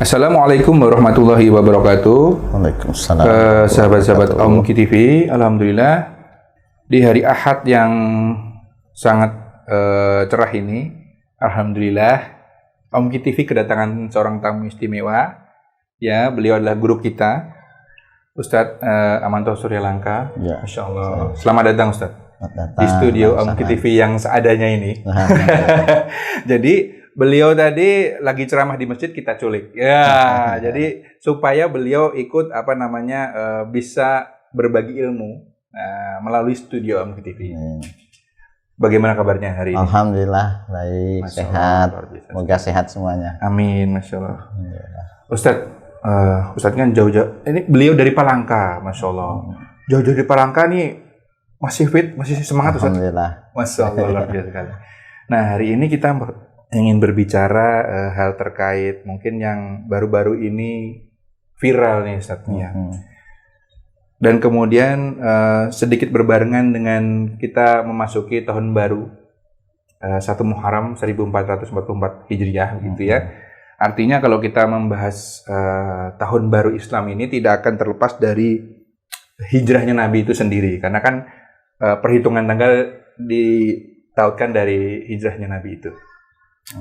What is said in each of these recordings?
Assalamualaikum warahmatullahi wabarakatuh. Waalaikumsalam. Sahabat-sahabat Om TV, alhamdulillah di hari Ahad yang sangat cerah ini, alhamdulillah Om TV kedatangan seorang tamu istimewa. Ya, beliau adalah guru kita, Ustadz Amanto Suryalangka. Ya. Masya Allah. Selamat datang Ustadz di studio Om TV yang seadanya ini. Jadi beliau tadi lagi ceramah di masjid, kita culik. Ya, jadi supaya beliau ikut bisa berbagi ilmu melalui studio Om TV. Bagaimana kabarnya hari ini? Alhamdulillah baik, Masya sehat. Allah, Semoga sehat semuanya. Amin, Masya Allah. Ustadz kan jauh-jauh. Ini beliau dari Palangka, Masya Allah. Jauh-jauh dari Palangka nih masih fit, masih semangat Ustadz. Alhamdulillah. Masya Allah, luar biasa sekali. Nah, hari ini kita ingin berbicara hal terkait mungkin yang baru-baru ini viral nih Ustadz. Dan kemudian sedikit berbarengan dengan kita memasuki tahun baru 1 Muharram 1444 Hijriah gitu ya. Artinya kalau kita membahas tahun baru Islam ini tidak akan terlepas dari hijrahnya Nabi itu sendiri, karena kan perhitungan tanggal ditautkan dari hijrahnya Nabi itu.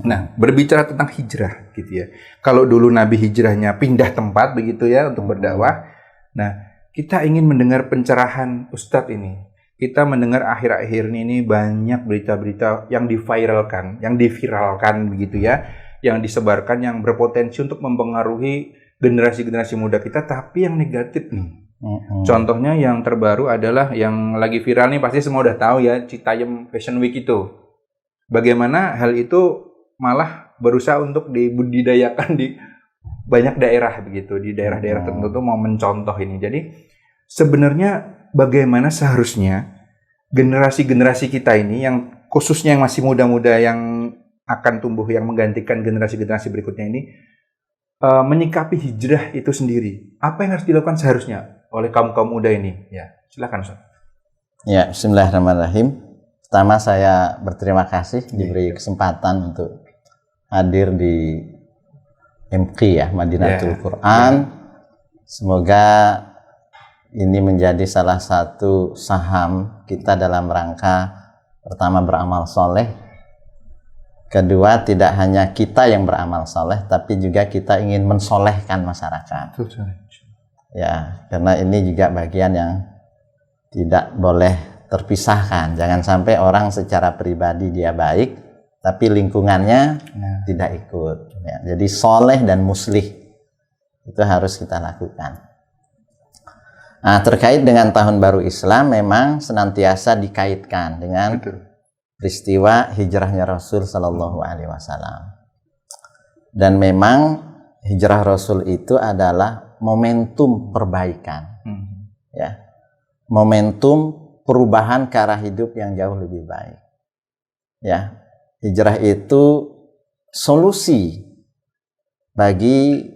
Nah, berbicara tentang hijrah gitu ya. Kalau dulu Nabi hijrahnya pindah tempat begitu ya untuk berdakwah. Nah, kita ingin mendengar pencerahan Ustadz ini. Kita mendengar akhir-akhir ini banyak berita-berita yang diviralkan begitu ya, yang disebarkan yang berpotensi untuk mempengaruhi generasi-generasi muda kita, tapi yang negatif nih. Contohnya yang terbaru adalah yang lagi viral nih, pasti semua udah tahu ya, Citayam Fashion Week itu. Bagaimana hal itu malah berusaha untuk dibudidayakan di banyak daerah begitu, di daerah-daerah tertentu mau mencontoh ini. Jadi sebenarnya bagaimana seharusnya generasi-generasi kita ini, yang khususnya yang masih muda-muda yang akan tumbuh, yang menggantikan generasi-generasi berikutnya ini, menyikapi hijrah itu sendiri. Apa yang harus dilakukan seharusnya oleh kaum-kaum muda ini? Ya, silakan Ustaz. Ya, bismillahirrahmanirrahim. Pertama saya berterima kasih diberi kesempatan untuk hadir di MQ ya, Madinatul Quran. Semoga ini menjadi salah satu saham kita dalam rangka pertama beramal soleh, kedua tidak hanya kita yang beramal soleh, tapi juga kita ingin mensolehkan masyarakat. Ya, karena ini juga bagian yang tidak boleh terpisahkan. Jangan sampai orang secara pribadi dia baik, tapi lingkungannya tidak ikut. Ya, jadi soleh dan muslih itu harus kita lakukan. Nah, terkait dengan tahun baru Islam memang senantiasa dikaitkan dengan peristiwa hijrahnya Rasul Sallallahu Alaihi Wasallam. Dan memang hijrah Rasul itu adalah momentum perbaikan, ya, momentum perubahan ke arah hidup yang jauh lebih baik. Ya, hijrah itu solusi bagi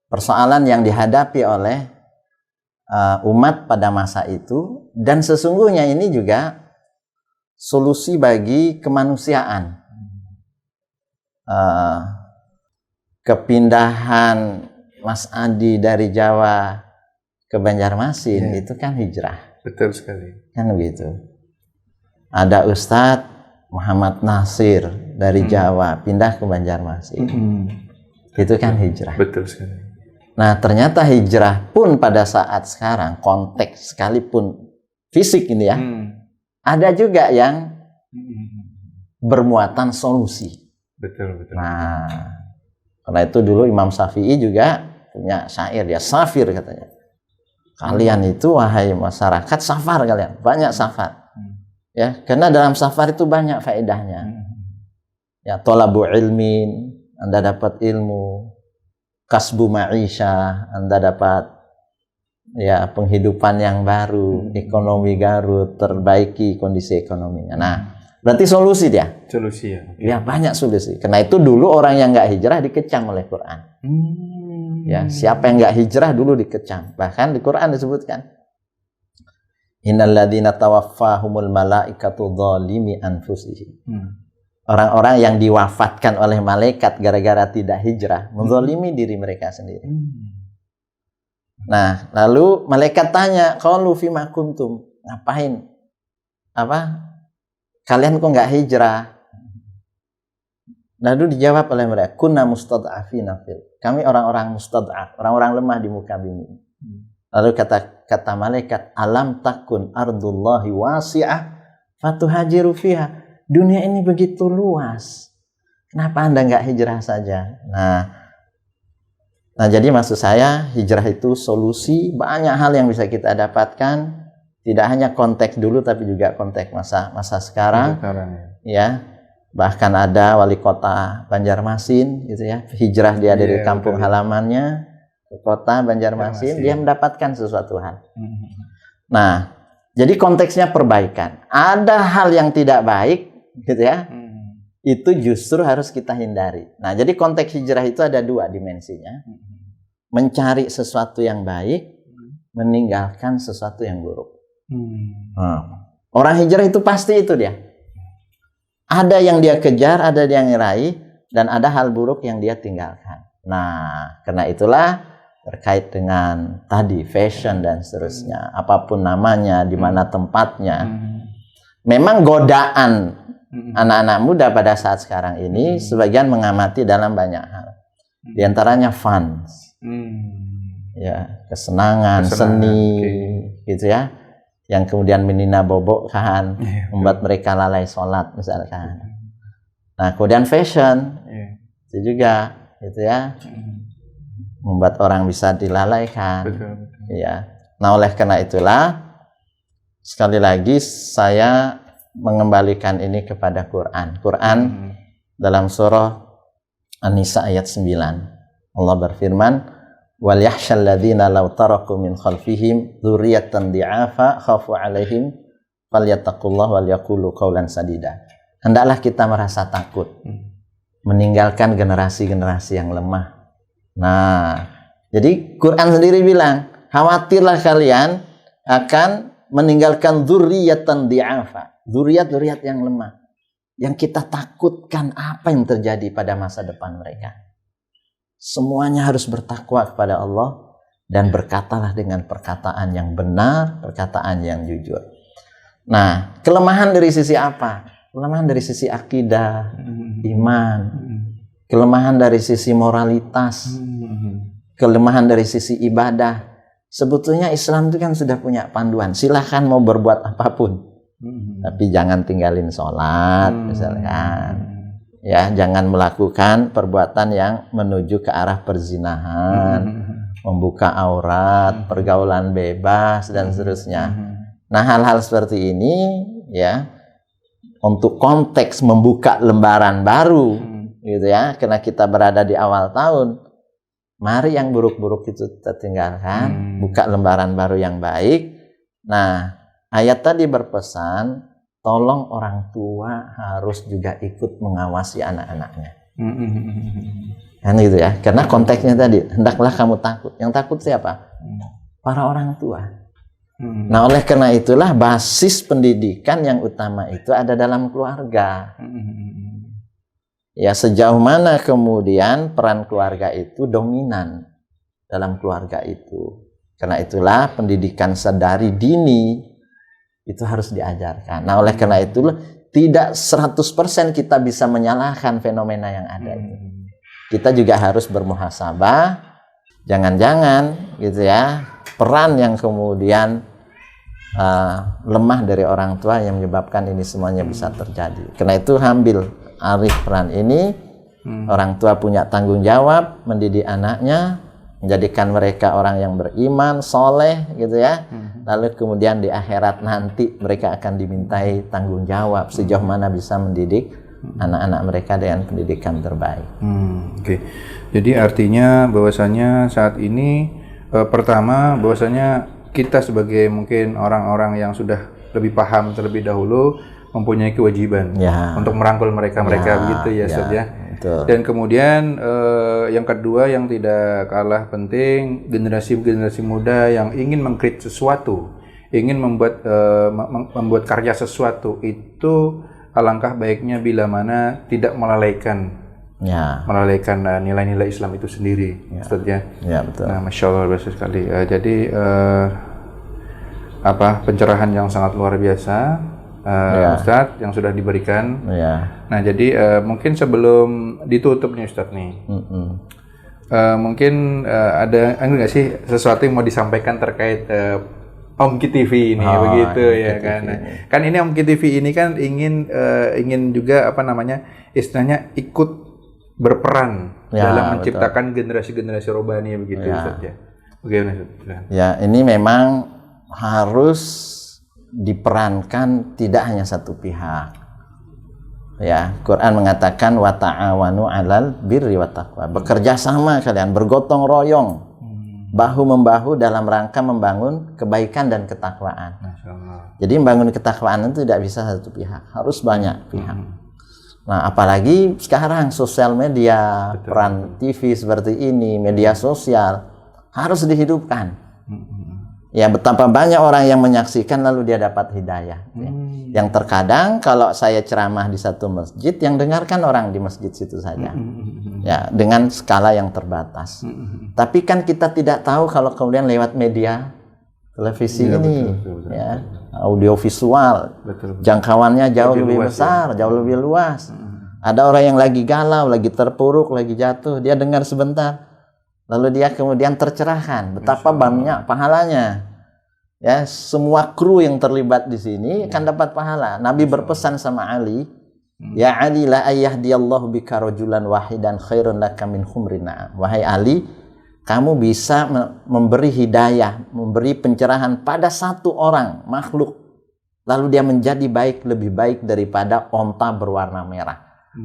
persoalan yang dihadapi oleh umat pada masa itu, dan sesungguhnya ini juga solusi bagi kemanusiaan. Kepindahan Mas Adi dari Jawa ke Banjarmasin itu kan hijrah. Betul sekali. Kan begitu. Ada Ustadz Muhammad Nasir dari Jawa pindah ke Banjarmasin. Itu kan hijrah. Betul sekali. Nah, ternyata hijrah pun pada saat sekarang, konteks sekalipun fisik ini ya, ada juga yang bermuatan solusi. Betul. Nah, karena itu dulu Imam Syafi'i juga punya syair, ya safir katanya. Kalian itu wahai masyarakat safar kalian, banyak safar. Ya, karena dalam safar itu banyak faedahnya. Ya, thalabu ilmin, Anda dapat ilmu. Kasbu ma'isyah, Anda dapat ya penghidupan yang baru, ekonomi baru, terbaiki kondisi ekonominya. Nah, berarti solusi dia. Solusi ya. Ya, banyak solusi. Karena itu dulu orang yang nggak hijrah dikecam oleh Quran. Ya, siapa yang nggak hijrah dulu dikecam. Bahkan di Quran disebutkan, innal ladzina tawaffahumul malaikatu dzalimi anfusihim. orang-orang yang diwafatkan oleh malaikat gara-gara tidak hijrah, menzalimi diri mereka sendiri. Nah, lalu malaikat tanya, qalu fima kuntum? Ngapain? Kalian kok nggak hijrah? Lalu dijawab oleh mereka, kunna mustad'afina fil. Kami orang-orang mustad'af, orang-orang lemah di muka bumi. Lalu kata malaikat, alam takun ardullahi wasi'ah fatuhajiru fiha. Dunia ini begitu luas. Kenapa Anda nggak hijrah saja? Nah, jadi maksud saya, hijrah itu solusi, banyak hal yang bisa kita dapatkan. Tidak hanya konteks dulu, tapi juga konteks masa sekarang. Ya. Bahkan ada wali kota Banjarmasin gitu ya, hijrah dia dari kampung halamannya ke kota Banjarmasin, dia mendapatkan sesuatu hal. Nah, jadi konteksnya perbaikan. Ada hal yang tidak baik gitu ya, itu justru harus kita hindari. Nah, jadi konteks hijrah itu ada dua dimensinya. Mencari sesuatu yang baik, meninggalkan sesuatu yang buruk. Orang hijrah itu pasti itu dia. Ada yang dia kejar, ada yang raih, dan ada hal buruk yang dia tinggalkan. Nah, karena itulah terkait dengan tadi fashion dan seterusnya, apapun namanya, di mana tempatnya. Memang godaan anak-anak muda pada saat sekarang ini sebagian mengamati dalam banyak hal. Di antaranya fun, ya, kesenangan, seni, gitu ya. Yang kemudian menina bobokkan, membuat mereka lalai sholat misalkan. Nah, kemudian fashion, itu juga, gitu ya, membuat orang bisa dilalaikan. Ya. Nah, oleh karena itulah, sekali lagi saya mengembalikan ini kepada Quran. Quran dalam surah An-Nisa ayat 9, Allah berfirman, wal yakhshal ladzina law taraku min khalfihim dzurriyyatan di'afa khafu 'alaihim falyattaqullaha wal yaqulu qawlan sadida. Hendaklah kita merasa takut meninggalkan generasi-generasi yang lemah. Nah, jadi Quran sendiri bilang, khawatirlah kalian akan meninggalkan dzurriyyatan di'afa, dzurriyyat yang lemah. Yang kita takutkan apa yang terjadi pada masa depan mereka. Semuanya harus bertakwa kepada Allah dan berkatalah dengan perkataan yang benar, perkataan yang jujur. Nah, kelemahan dari sisi apa? Kelemahan dari sisi akidah, iman, kelemahan dari sisi moralitas, kelemahan dari sisi ibadah. Sebetulnya Islam itu kan sudah punya panduan. Silahkan mau berbuat apapun, tapi jangan tinggalin sholat, misalkan. Ya, jangan melakukan perbuatan yang menuju ke arah perzinahan, membuka aurat, pergaulan bebas dan seterusnya. Nah, hal-hal seperti ini ya, untuk konteks membuka lembaran baru gitu ya, karena kita berada di awal tahun. Mari yang buruk-buruk itu kita tinggalkan, buka lembaran baru yang baik. Nah, ayat tadi berpesan, tolong orang tua harus juga ikut mengawasi anak-anaknya. Kan gitu ya. Karena konteksnya tadi, hendaklah kamu takut. Yang takut siapa? Para orang tua. Nah, oleh karena itulah basis pendidikan yang utama itu ada dalam keluarga. Ya, sejauh mana kemudian peran keluarga itu dominan dalam keluarga itu. Karena itulah pendidikan sedari dini itu harus diajarkan. Nah, oleh karena itu tidak 100% kita bisa menyalahkan fenomena yang ada itu. Kita juga harus bermuhasabah. Jangan-jangan gitu ya, peran yang kemudian lemah dari orang tua yang menyebabkan ini semuanya bisa terjadi. Karena itu ambil alih peran ini. Orang tua punya tanggung jawab mendidik anaknya, menjadikan mereka orang yang beriman, soleh gitu ya. Lalu kemudian di akhirat nanti mereka akan dimintai tanggung jawab sejauh mana bisa mendidik anak-anak mereka dengan pendidikan terbaik. Oke. Jadi artinya bahwasanya saat ini pertama bahwasanya kita sebagai mungkin orang-orang yang sudah lebih paham terlebih dahulu mempunyai kewajiban untuk merangkul mereka begitu ya, Ustaz ya. Dan kemudian yang kedua yang tidak kalah penting, generasi muda yang ingin mengkreat sesuatu, ingin membuat karya sesuatu itu alangkah baiknya bila mana tidak melalaikan nilai-nilai Islam itu sendiri, Ustaz ya. Ya, betul. Nah, Masya Allah, luar biasa sekali. Jadi pencerahan yang sangat luar biasa, Ustaz, yang sudah diberikan. Nah, jadi mungkin sebelum ditutup nih Ustaz nih, mungkin ada nggak sih sesuatu yang mau disampaikan terkait Om Ki TV ini, begitu ya kan? Kan ini Om Ki TV ini kan ingin juga istilahnya ikut berperan dalam menciptakan generasi-generasi robani begitu, Ustaz ya. Bagaimana, Ustaz? Ya, ini memang harus diperankan tidak hanya satu pihak. Ya, Quran mengatakan wa ta'awanu 'alal birri wat taqwa. Bekerja sama kalian, bergotong royong, bahu membahu dalam rangka membangun kebaikan dan ketakwaan. Jadi membangun ketakwaan itu tidak bisa satu pihak, harus banyak pihak. Nah, apalagi sekarang sosial media, peran TV seperti ini, media sosial harus dihidupkan. Ya, betapa banyak orang yang menyaksikan lalu dia dapat hidayah. Yang terkadang kalau saya ceramah di satu masjid, yang dengarkan orang di masjid situ saja. Ya, dengan skala yang terbatas. Tapi kan kita tidak tahu kalau kemudian lewat media televisi ini, betul. Ya, audio visual, jangkauannya jauh lebih besar, jauh lebih luas. Ada orang yang lagi galau, lagi terpuruk, lagi jatuh, dia dengar sebentar, lalu dia kemudian tercerahkan. Betapa banyak pahalanya. Ya, semua kru yang terlibat di sini akan dapat pahala. Nabi berpesan sama Ali, ya Ali, la ayyahdiyallahu bika rajulan wahidan khairun laka min humrin na'am. Wahai Ali, kamu bisa memberi hidayah, memberi pencerahan pada satu orang makhluk, lalu dia menjadi baik, lebih baik daripada onta berwarna merah.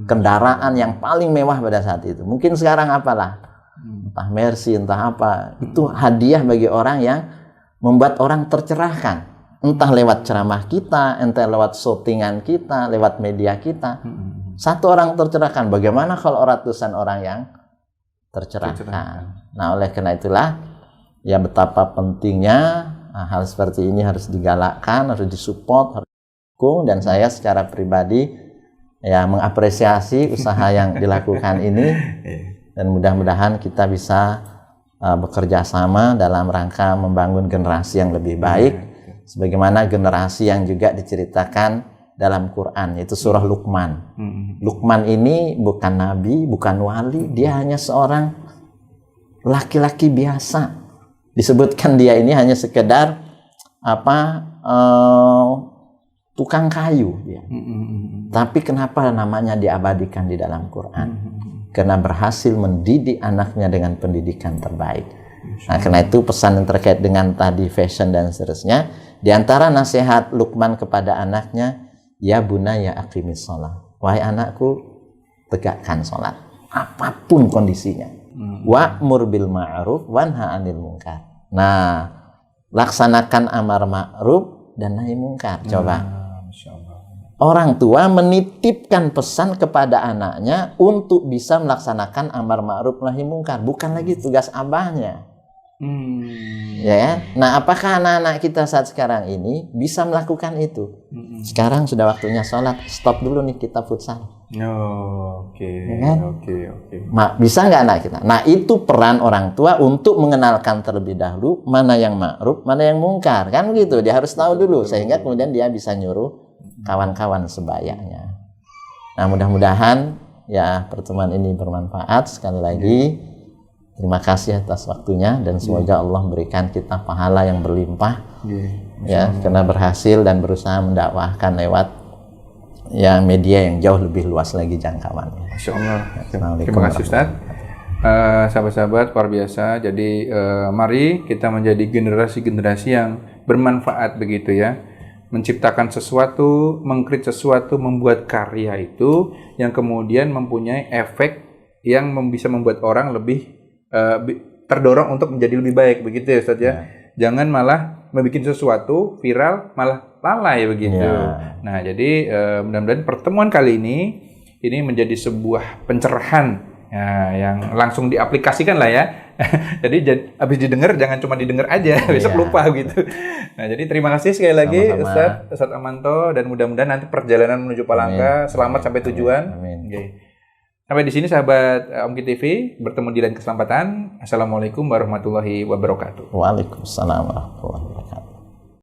Kendaraan yang paling mewah pada saat itu. Mungkin sekarang apalah, entah Mercy, entah apa. Itu hadiah bagi orang yang membuat orang tercerahkan. Entah lewat ceramah kita, entah lewat syutingan kita, lewat media kita. Satu orang tercerahkan. Bagaimana kalau ratusan orang yang tercerahkan? Nah, oleh karena itulah, ya betapa pentingnya hal seperti ini harus digalakkan, harus disupport, harus didukung. Dan saya secara pribadi ya mengapresiasi usaha yang dilakukan ini. Dan mudah-mudahan kita bisa bekerja sama dalam rangka membangun generasi yang lebih baik, sebagaimana generasi yang juga diceritakan dalam Quran, yaitu surah Luqman. Luqman ini bukan nabi, bukan wali, dia hanya seorang laki-laki biasa. Disebutkan dia ini hanya sekedar tukang kayu dia. Tapi kenapa namanya diabadikan di dalam Quran? Karena berhasil mendidik anaknya dengan pendidikan terbaik. Nah, karena itu pesan yang terkait dengan tadi fashion dan seterusnya, di antara nasihat Luqman kepada anaknya, ya bunaya aqimis shalah. Wahai anakku, tegakkan sholat apapun kondisinya. Wa'mur bil ma'ruf wanha 'anil munkar. Nah, laksanakan amar ma'ruf dan nahi munkar. Coba. Orang tua menitipkan pesan kepada anaknya untuk bisa melaksanakan amar ma'ruf nahi munkar, bukan lagi tugas abahnya. Ya, nah apakah anak-anak kita saat sekarang ini bisa melakukan itu? Sekarang sudah waktunya sholat, stop dulu nih kita futsal. Oke. Bisa nggak anak kita? Nah, itu peran orang tua untuk mengenalkan terlebih dahulu mana yang ma'ruf, mana yang mungkar, kan begitu? Dia harus tahu dulu sehingga kemudian dia bisa nyuruh kawan-kawan sebayanya. Nah, mudah-mudahan ya pertemuan ini bermanfaat. Sekali lagi terima kasih atas waktunya dan semoga Allah berikan kita pahala yang berlimpah ya karena berhasil dan berusaha mendakwahkan lewat ya media yang jauh lebih luas lagi jangkauannya. Masya Allah. Terima kasih Ustaz. Sahabat-sahabat luar biasa. Jadi mari kita menjadi generasi-generasi yang bermanfaat begitu ya. Menciptakan sesuatu, mengkreat sesuatu, membuat karya itu yang kemudian mempunyai efek yang bisa membuat orang lebih terdorong untuk menjadi lebih baik begitu ya Ustaz ya. Jangan malah membuat sesuatu viral malah lalai begitu. Nah, jadi mudah-mudahan pertemuan kali ini menjadi sebuah pencerahan Nah, yang langsung diaplikasikan lah ya. Jadi habis didengar jangan cuma didengar aja, besok lupa gitu. Nah, jadi terima kasih sekali lagi Ustadz Amanto, dan mudah-mudahan nanti perjalanan menuju Palangka selamat sampai tujuan. Amin. Okay. Sampai di sini sahabat Omki TV, bertemu di lain kesempatan. Assalamualaikum warahmatullahi wabarakatuh. Waalaikumsalam warahmatullahi wabarakatuh.